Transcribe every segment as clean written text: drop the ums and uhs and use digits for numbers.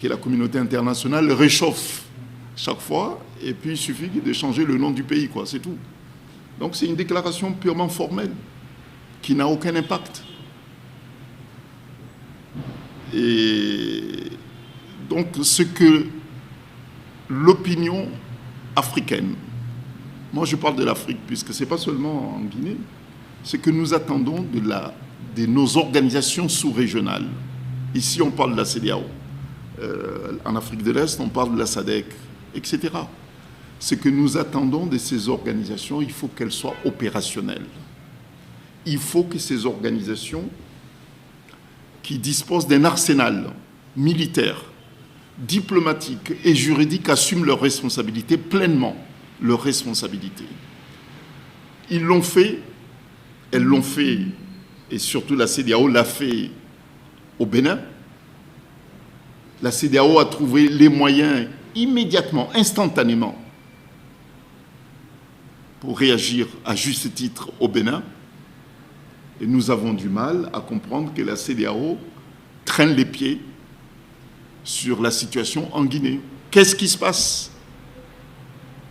que la communauté internationale réchauffe chaque fois, et puis il suffit de changer le nom du pays, quoi, c'est tout. Donc c'est une déclaration purement formelle, qui n'a aucun impact. Et donc ce que l'opinion africaine, moi je parle de l'Afrique, puisque ce n'est pas seulement en Guinée, c'est que nous attendons de nos organisations sous-régionales. Ici on parle de la CEDEAO, en Afrique de l'Est on parle de la SADC, etc. Ce que nous attendons de ces organisations, il faut qu'elles soient opérationnelles. Il faut que ces organisations qui disposent d'un arsenal militaire, diplomatique et juridique assument leurs responsabilités, pleinement leurs responsabilités. Ils l'ont fait, elles l'ont fait, et surtout la CEDEAO l'a fait au Bénin. La CEDEAO a trouvé les moyens immédiatement, instantanément, pour réagir à juste titre au Bénin. Et nous avons du mal à comprendre que la CEDEAO traîne les pieds sur la situation en Guinée. Qu'est-ce qui se passe?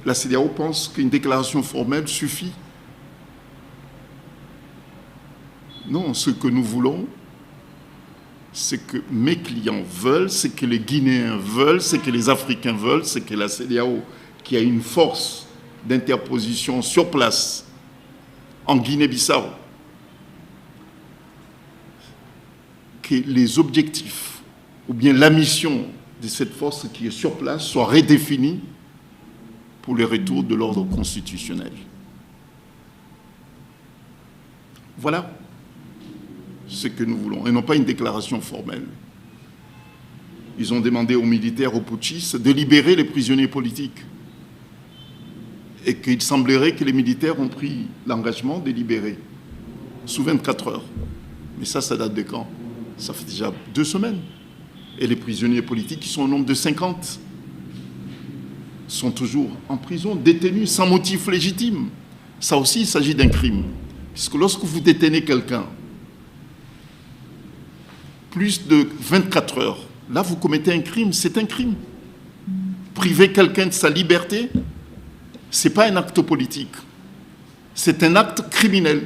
La CEDEAO pense qu'une déclaration formelle suffit. Non, ce que nous voulons, c'est que mes clients veulent, c'est que les Guinéens veulent, c'est que les Africains veulent, c'est que la CEDEAO, qui a une force d'interposition sur place en Guinée-Bissau, que les objectifs ou bien la mission de cette force qui est sur place soit redéfinie pour le retour de l'ordre constitutionnel. Voilà ce que nous voulons, et non pas une déclaration formelle. Ils ont demandé aux militaires, aux putschistes, de libérer les prisonniers politiques. Et qu'il semblerait que les militaires ont pris l'engagement de libérer sous 24 heures. Mais ça date de quand? Ça fait déjà 2 semaines. Et les prisonniers politiques, qui sont au nombre de 50, sont toujours en prison, détenus sans motif légitime. Ça aussi, il s'agit d'un crime. Puisque lorsque vous détenez quelqu'un plus de 24 heures, là, vous commettez un crime, c'est un crime. Priver quelqu'un de sa liberté, ce n'est pas un acte politique, c'est un acte criminel.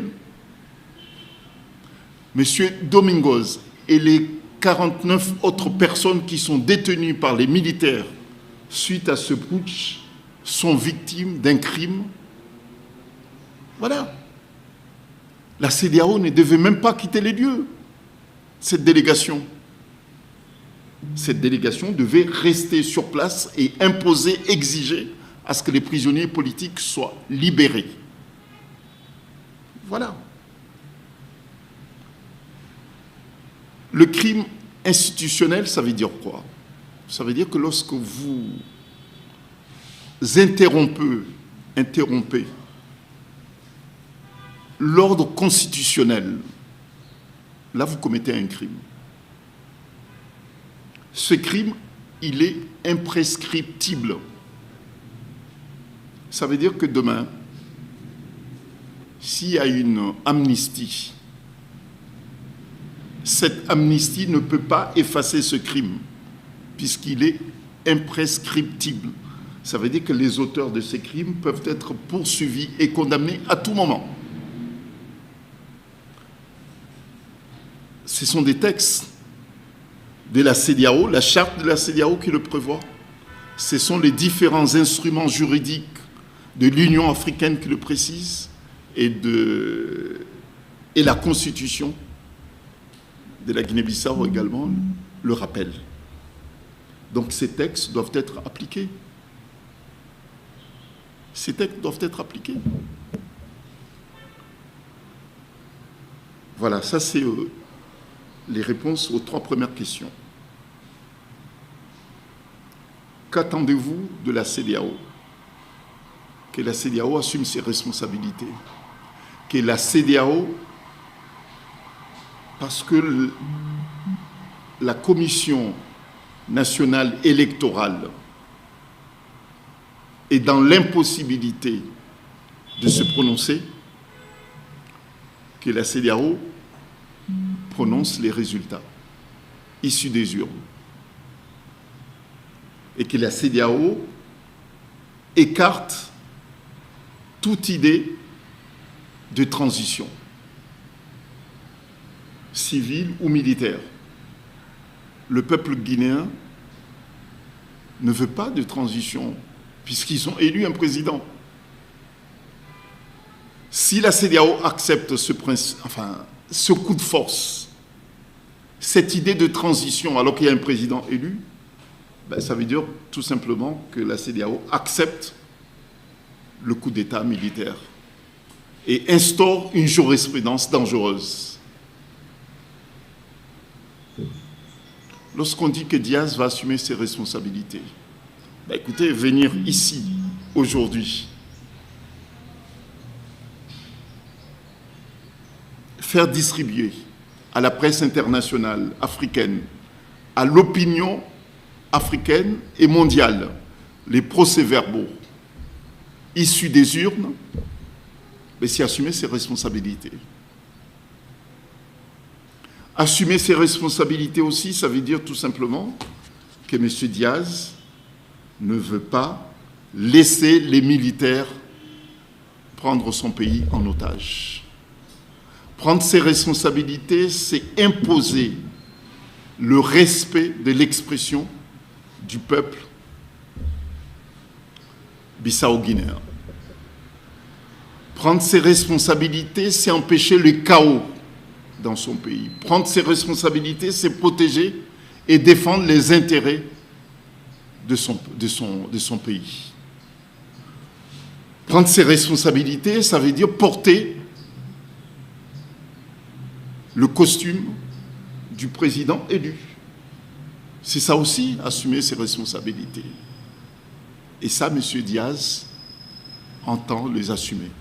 Monsieur Domingos et les 49 autres personnes qui sont détenues par les militaires suite à ce putsch sont victimes d'un crime. Voilà. La CEDEAO ne devait même pas quitter les lieux. Cette délégation devait rester sur place et imposer, exiger à ce que les prisonniers politiques soient libérés. Voilà. Le crime institutionnel, ça veut dire quoi? Ça veut dire que lorsque vous interrompez l'ordre constitutionnel, là vous commettez un crime. Ce crime, il est imprescriptible. Ça veut dire que demain, s'il y a une amnistie, cette amnistie ne peut pas effacer ce crime, puisqu'il est imprescriptible. Ça veut dire que les auteurs de ces crimes peuvent être poursuivis et condamnés à tout moment. Ce sont des textes de la CEDEAO, la charte de la CEDEAO qui le prévoit. Ce sont les différents instruments juridiques de l'Union africaine qui le précisent et la Constitution de la Guinée-Bissau également le rappelle. Donc ces textes doivent être appliqués. Ces textes doivent être appliqués. Voilà, ça c'est les réponses aux 3 premières questions. Qu'attendez-vous de la CEDEAO? Que la CEDEAO assume ses responsabilités. Que la CEDEAO, parce que la Commission nationale électorale est dans l'impossibilité de se prononcer, que la CEDEAO prononce les résultats issus des urnes. et que la CEDEAO écarte toute idée de transition, civile ou militaire. Le peuple guinéen ne veut pas de transition, puisqu'ils ont élu un président. Si la CEDEAO accepte ce coup de force, cette idée de transition, alors qu'il y a un président élu, ben, ça veut dire tout simplement que la CEDEAO accepte le coup d'État militaire et instaure une jurisprudence dangereuse. Lorsqu'on dit que Diaz va assumer ses responsabilités, ben écoutez, venir ici, aujourd'hui, faire distribuer à la presse internationale africaine, à l'opinion africaine et mondiale, les procès-verbaux issus des urnes, mais c'est assumer ses responsabilités. Assumer ses responsabilités aussi, ça veut dire tout simplement que M. Diaz ne veut pas laisser les militaires prendre son pays en otage. Prendre ses responsabilités, c'est imposer le respect de l'expression du peuple bissau-guinéen. Prendre ses responsabilités, c'est empêcher le chaos dans son pays. Prendre ses responsabilités, c'est protéger et défendre les intérêts de son pays. Prendre ses responsabilités, ça veut dire porter le costume du président élu. C'est ça aussi, assumer ses responsabilités. Et ça, M. Diaz entend les assumer.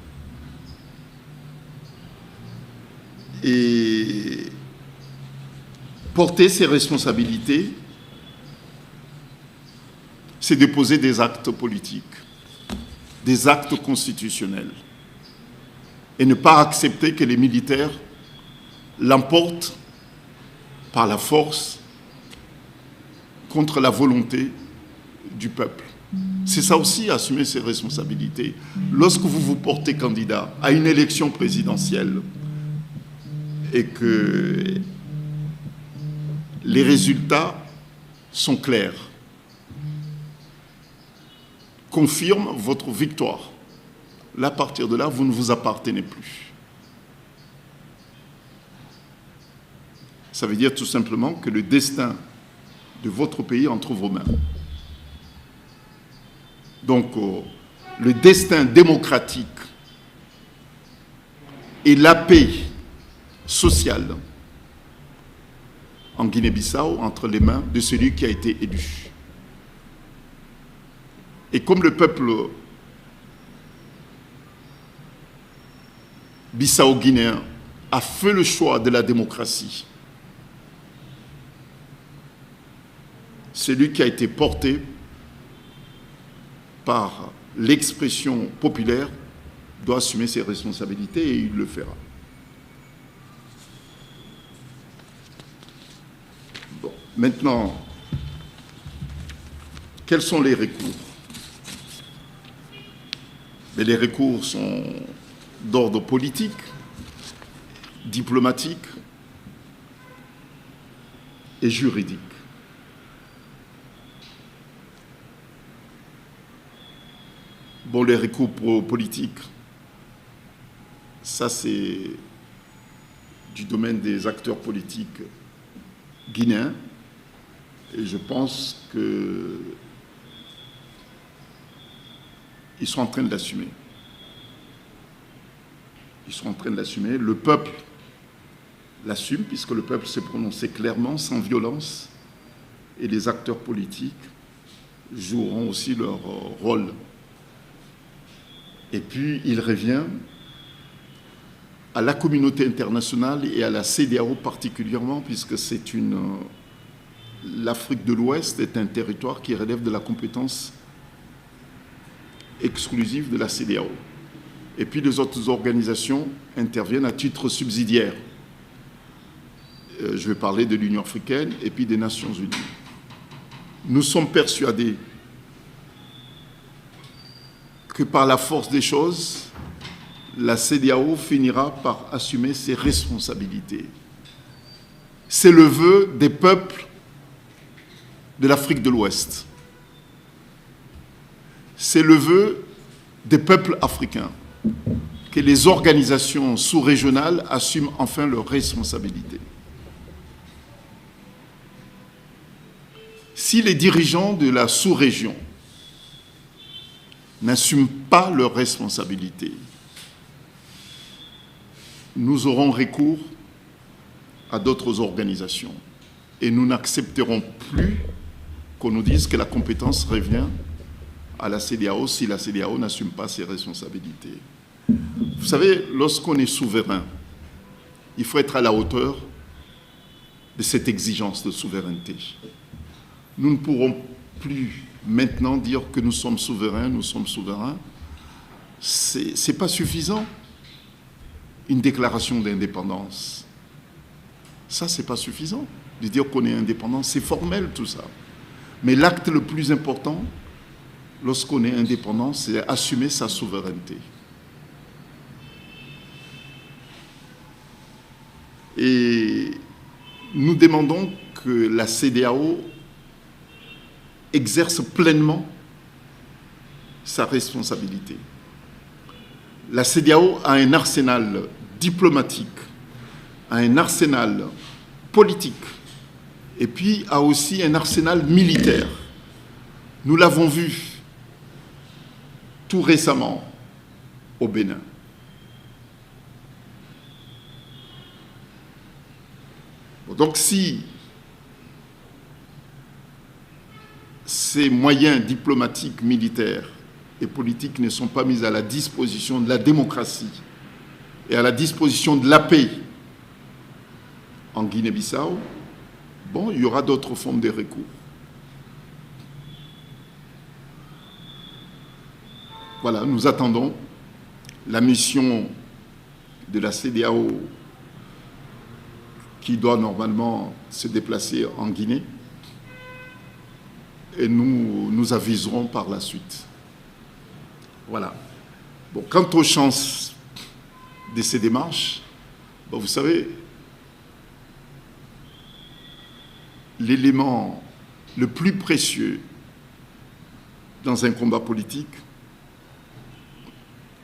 Et porter ses responsabilités, c'est de poser des actes politiques, des actes constitutionnels, et ne pas accepter que les militaires l'emportent par la force contre la volonté du peuple. C'est ça aussi, assumer ses responsabilités. Lorsque vous vous portez candidat à une élection présidentielle et que les résultats sont clairs, confirment votre victoire. Là, à partir de là, vous ne vous appartenez plus. Ça veut dire tout simplement que le destin de votre pays est entre vos mains. Donc, le destin démocratique et la paix sociale en Guinée-Bissau entre les mains de celui qui a été élu. Et comme le peuple bissau-guinéen a fait le choix de la démocratie, celui qui a été porté par l'expression populaire doit assumer ses responsabilités et il le fera. Bon, maintenant, quels sont les recours? Mais les recours sont d'ordre politique, diplomatique et juridique. Bon, les recours politiques, ça c'est du domaine des acteurs politiques guinéens et je pense qu'ils sont en train de l'assumer. Ils sont en train de l'assumer. Le peuple l'assume puisque le peuple s'est prononcé clairement, sans violence, et les acteurs politiques joueront aussi leur rôle. Et puis, il revient à la communauté internationale et à la CEDEAO particulièrement, puisque l'Afrique de l'Ouest est un territoire qui relève de la compétence exclusive de la CEDEAO. Et puis, les autres organisations interviennent à titre subsidiaire. Je vais parler de l'Union africaine et puis des Nations unies. Nous sommes persuadés que par la force des choses, la CEDEAO finira par assumer ses responsabilités. C'est le vœu des peuples de l'Afrique de l'Ouest. C'est le vœu des peuples africains, que les organisations sous-régionales assument enfin leurs responsabilités. Si les dirigeants de la sous-région n'assument pas leurs responsabilités, nous aurons recours à d'autres organisations et nous n'accepterons plus qu'on nous dise que la compétence revient à la CEDEAO si la CEDEAO n'assume pas ses responsabilités. Vous savez, lorsqu'on est souverain, il faut être à la hauteur de cette exigence de souveraineté. Nous ne pourrons plus maintenant dire que nous sommes souverains. Ce n'est pas suffisant. Une déclaration d'indépendance, ça, ce n'est pas suffisant. De dire qu'on est indépendant, c'est formel tout ça. Mais l'acte le plus important, lorsqu'on est indépendant, c'est assumer sa souveraineté. Et nous demandons que la CEDEAO exerce pleinement sa responsabilité. La CEDEAO a un arsenal diplomatique, a un arsenal politique, et puis a aussi un arsenal militaire. Nous l'avons vu tout récemment au Bénin. Donc si ces moyens diplomatiques, militaires et politiques ne sont pas mis à la disposition de la démocratie et à la disposition de la paix en Guinée-Bissau, bon, il y aura d'autres formes de recours. Voilà, nous attendons la mission de la CEDEAO qui doit normalement se déplacer en Guinée et nous aviserons par la suite. Voilà. Bon, quant aux chances de ces démarches, bon, vous savez, l'élément le plus précieux dans un combat politique,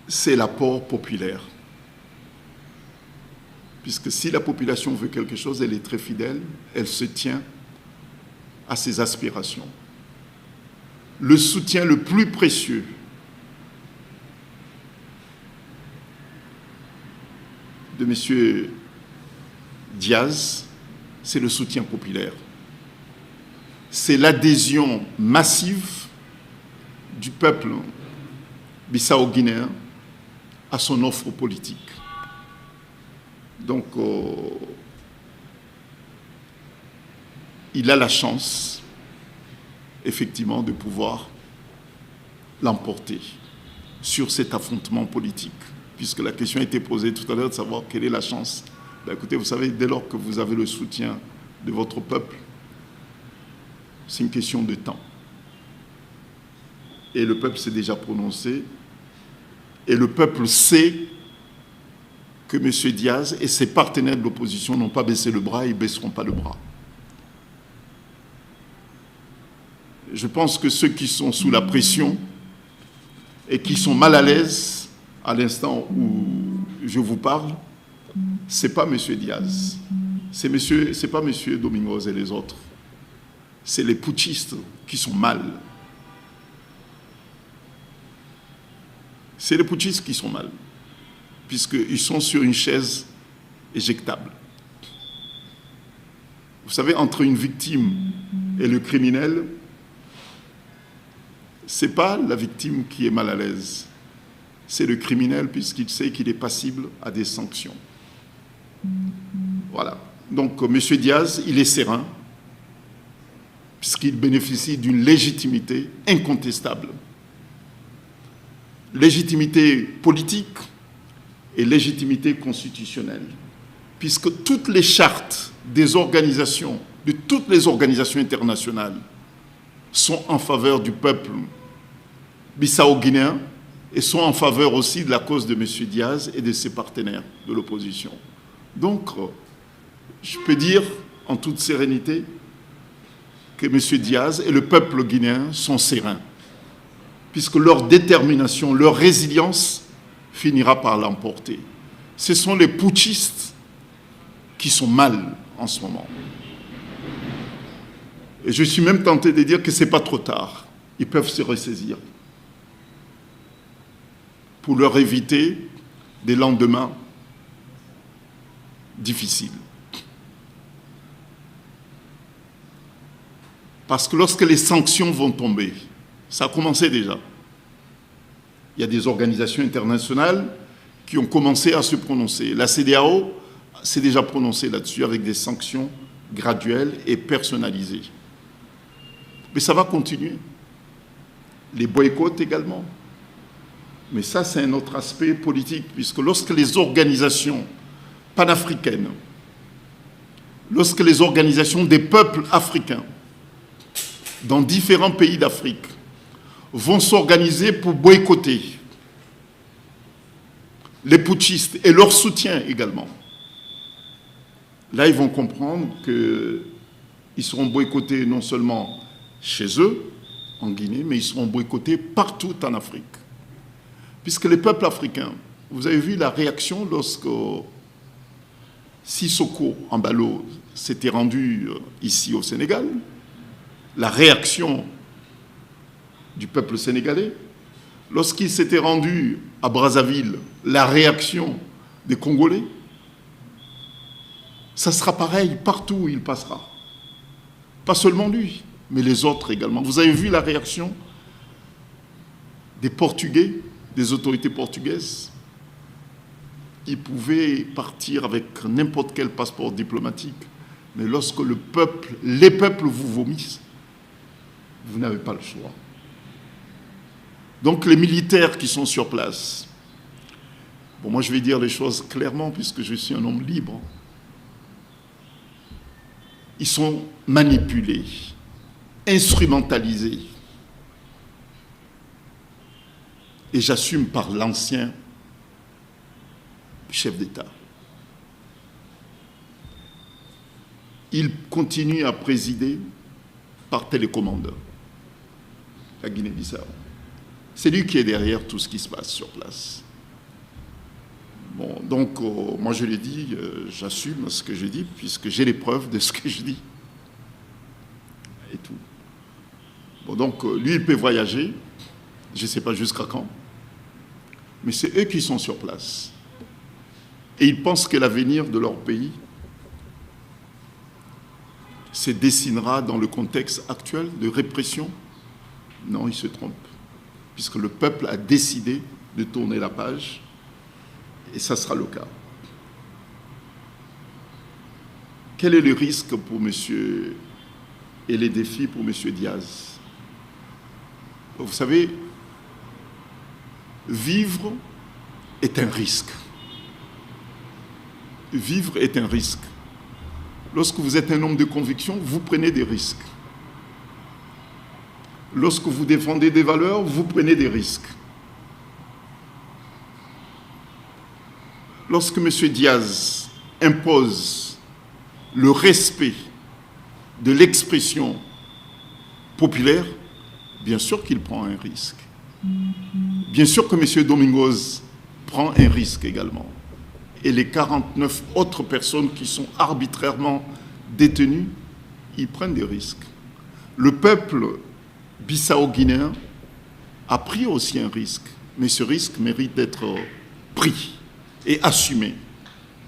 c'est l'apport populaire. Puisque si la population veut quelque chose, elle est très fidèle, elle se tient à ses aspirations. Le soutien le plus précieux de M. Diaz, c'est le soutien populaire. C'est l'adhésion massive du peuple bissau-guinéen à son offre politique. Donc, il a la chance, effectivement, de pouvoir l'emporter sur cet affrontement politique. Puisque la question a été posée tout à l'heure de savoir quelle est la chance. Ben, écoutez, vous savez, dès lors que vous avez le soutien de votre peuple, c'est une question de temps. Et le peuple s'est déjà prononcé. Et le peuple sait que M. Diaz et ses partenaires de l'opposition n'ont pas baissé le bras et ils ne baisseront pas le bras. Je pense que ceux qui sont sous la pression et qui sont mal à l'aise à l'instant où je vous parle, ce n'est pas M. Diaz, ce n'est pas M. Domingos et les autres. C'est les putschistes qui sont mal. C'est les putschistes qui sont mal, puisqu'ils sont sur une chaise éjectable. Vous savez, entre une victime et le criminel, ce n'est pas la victime qui est mal à l'aise, c'est le criminel puisqu'il sait qu'il est passible à des sanctions. Voilà. Donc, M. Diaz, il est serein, puisqu'il bénéficie d'une légitimité incontestable. Légitimité politique et légitimité constitutionnelle, puisque toutes les chartes des organisations, de toutes les organisations internationales, sont en faveur du peuple bissau-guinéen et sont en faveur aussi de la cause de M. Diaz et de ses partenaires de l'opposition. Donc, je peux dire en toute sérénité que M. Diaz et le peuple guinéen sont sereins, puisque leur détermination, leur résilience finira par l'emporter. Ce sont les putschistes qui sont mal en ce moment. Et je suis même tenté de dire que ce n'est pas trop tard. Ils peuvent se ressaisir pour leur éviter des lendemains difficiles. Parce que lorsque les sanctions vont tomber, ça a commencé déjà. Il y a des organisations internationales qui ont commencé à se prononcer. La CEDEAO s'est déjà prononcée là-dessus avec des sanctions graduelles et personnalisées. Mais ça va continuer. Les boycotts également. Mais ça, c'est un autre aspect politique, puisque lorsque les organisations panafricaines, lorsque les organisations des peuples africains dans différents pays d'Afrique vont s'organiser pour boycotter les putschistes et leur soutien également, là, ils vont comprendre qu'ils seront boycottés non seulement chez eux, en Guinée, mais ils seront boycottés partout en Afrique. Puisque les peuples africains, vous avez vu la réaction lorsque Sissoko Embalo s'était rendu ici au Sénégal, la réaction du peuple sénégalais, lorsqu'il s'était rendu à Brazzaville, la réaction des Congolais, ça sera pareil partout où il passera. Pas seulement lui, mais les autres également. Vous avez vu la réaction des Portugais, des autorités portugaises. Ils pouvaient partir avec n'importe quel passeport diplomatique, mais lorsque les peuples vous vomissent, vous n'avez pas le choix. Donc les militaires qui sont sur place, bon, moi je vais dire les choses clairement puisque je suis un homme libre, ils sont manipulés, instrumentalisés. Et j'assume par l'ancien chef d'État. Il continue à présider par télécommande la Guinée-Bissau. C'est lui qui est derrière tout ce qui se passe sur place. Bon, donc, moi je l'ai dit, j'assume ce que je dis, puisque j'ai les preuves de ce que je dis. Et tout. Bon, donc, lui, il peut voyager, je ne sais pas jusqu'à quand, mais c'est eux qui sont sur place. Et ils pensent que l'avenir de leur pays se dessinera dans le contexte actuel de répression. Non, ils se trompent, puisque le peuple a décidé de tourner la page, et ça sera le cas. Quel est le risque pour monsieur et les défis pour monsieur Diaz? Vous savez, vivre est un risque. Vivre est un risque. Lorsque vous êtes un homme de conviction, vous prenez des risques. Lorsque vous défendez des valeurs, vous prenez des risques. Lorsque M. Diaz impose le respect de l'expression populaire, bien sûr qu'il prend un risque. Bien sûr que M. Domingos prend un risque également. Et les 49 autres personnes qui sont arbitrairement détenues, ils prennent des risques. Le peuple bissau-guinéen a pris aussi un risque, mais ce risque mérite d'être pris et assumé.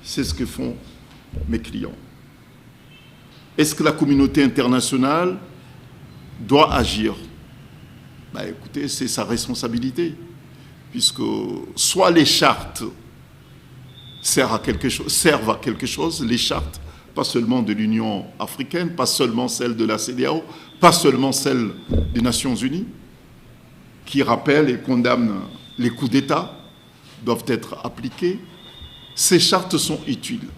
C'est ce que font mes clients. Est-ce que la communauté internationale doit agir? Ben, écoutez, c'est sa responsabilité, puisque soit les chartes servent à quelque chose, les chartes, pas seulement de l'Union africaine, pas seulement celles de la CEDEAO, pas seulement celles des Nations Unies, qui rappellent et condamnent les coups d'État, doivent être appliquées. Ces chartes sont utiles.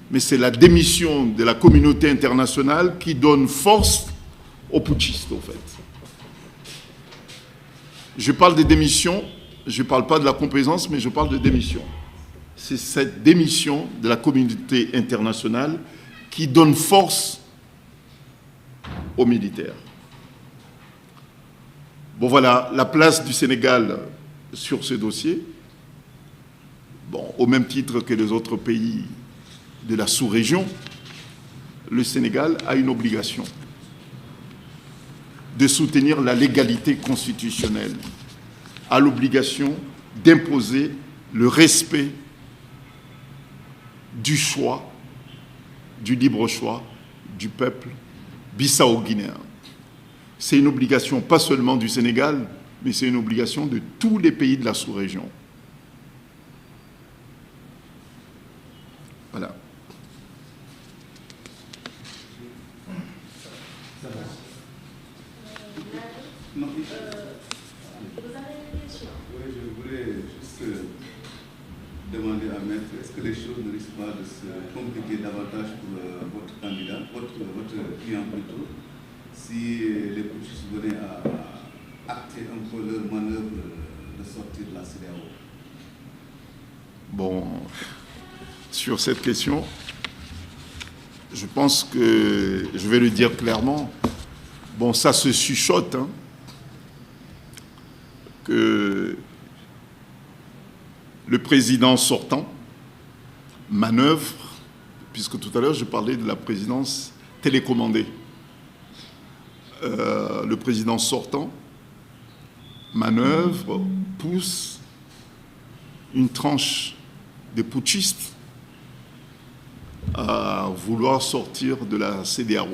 Mais c'est la démission de la communauté internationale qui donne force aux putschistes, au fait. Je parle des démissions, je ne parle pas de la complaisance, mais je parle de démission. C'est cette démission de la communauté internationale qui donne force aux militaires. Bon, voilà la place du Sénégal sur ce dossier. Bon, au même titre que les autres pays de la sous-région, le Sénégal a une obligation de soutenir la légalité constitutionnelle, a l'obligation d'imposer le respect du choix, du libre choix du peuple bissau-guinéen. C'est une obligation pas seulement du Sénégal, mais c'est une obligation de tous les pays de la sous-région. Voilà. Non, vous avez une question? Oui, je voulais juste demander à Maître, est-ce que les choses ne risquent pas de se compliquer davantage pour votre candidat, votre client plutôt, si les putschistes venaient à acter un peu leur manœuvre de sortir de la CEDEAO? Bon, sur cette question, je pense que je vais le dire clairement. Bon, ça se chuchote, hein, que le président sortant manœuvre, puisque tout à l'heure je parlais de la présidence télécommandée. Le président sortant manœuvre, pousse une tranche des putschistes à vouloir sortir de la CEDEAO.